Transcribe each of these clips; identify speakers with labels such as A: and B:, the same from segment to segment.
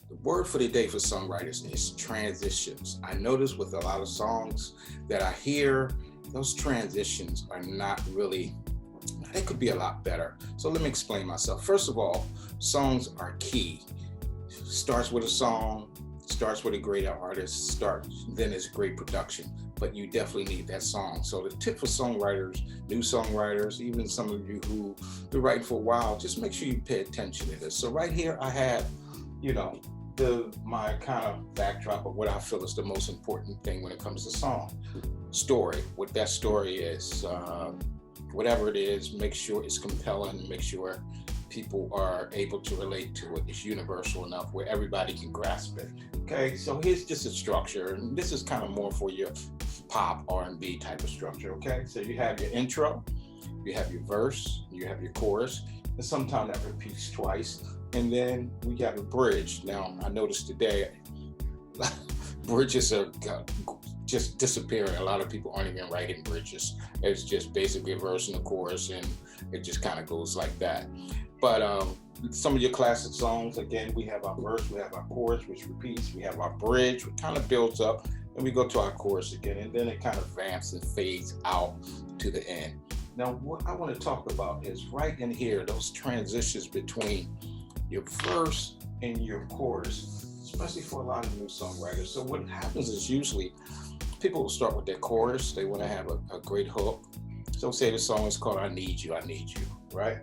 A: The word for the day for songwriters is transitions. I notice with a lot of songs that I hear, those transitions are not really, they could be a lot better. So let me explain myself. First of all, songs are key. Starts with a song, starts with a great artist, starts, then it's great production. But you definitely need that song. So the tip for songwriters, new songwriters, even some of you who been writing for a while, just make sure you pay attention to this. So right here I have, you know, the my kind of backdrop of what I feel is the most important thing when it comes to song. Story, what that story is. Whatever it is, make sure it's compelling, make sure people are able to relate to it. It's universal enough where everybody can grasp it. Okay, so here's just a structure, and this is kind of more for your pop R&B type of structure. Okay, so you have your intro, you have your verse, you have your chorus, and sometimes that repeats twice, and then we have a bridge. Now I noticed today bridges are just disappearing. A lot of people aren't even writing bridges. It's just basically a verse and a chorus, and it just kind of goes like that. But some of your classic songs, again, we have our verse, we have our chorus, which repeats, we have our bridge, which kind of builds up, and we go to our chorus again, and then it kind of vamps and fades out to the end. Now, what I want to talk about is right in here, those transitions between your verse and your chorus, especially for a lot of new songwriters. So what happens is usually people will start with their chorus. They want to have a great hook. So say the song is called I Need You, right?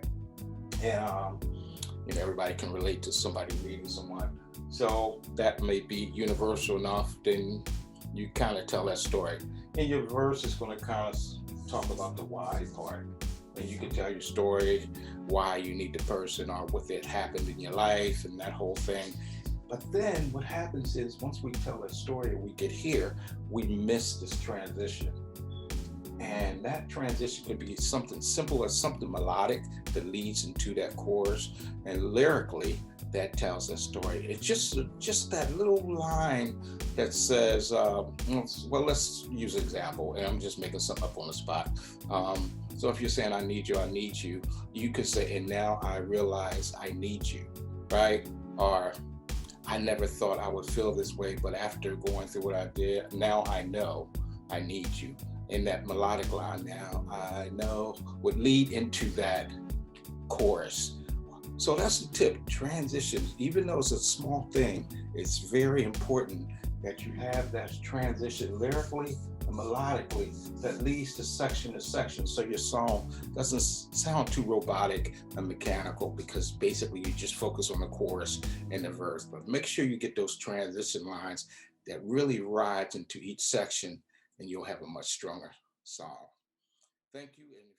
A: And everybody can relate to somebody needing someone. So that may be universal enough. Then you kind of tell that story. And your verse is going to kind of talk about the why part. And you can tell your story, why you need the person or what that happened in your life and that whole thing. But then what happens is once we tell that story and we get here, we miss this transition. And that transition could be something simple as something melodic that leads into that chorus, and lyrically that tells that story. It's just that little line that says, well, let's use an example, and I'm just making something up on the spot. So if you're saying I need you, you could say, and now I realize I need you, right? Or I never thought I would feel this way, but after going through what I did, now I know I need you. And that melodic line, now I know, would lead into that chorus. So that's the tip. Transitions, even though it's a small thing, it's very important that you have that transition lyrically and melodically that leads to section, so your song doesn't sound too robotic and mechanical, because basically you just focus on the chorus and the verse. But make sure you get those transition lines that really rides into each section, and you'll have a much stronger song. Thank you. And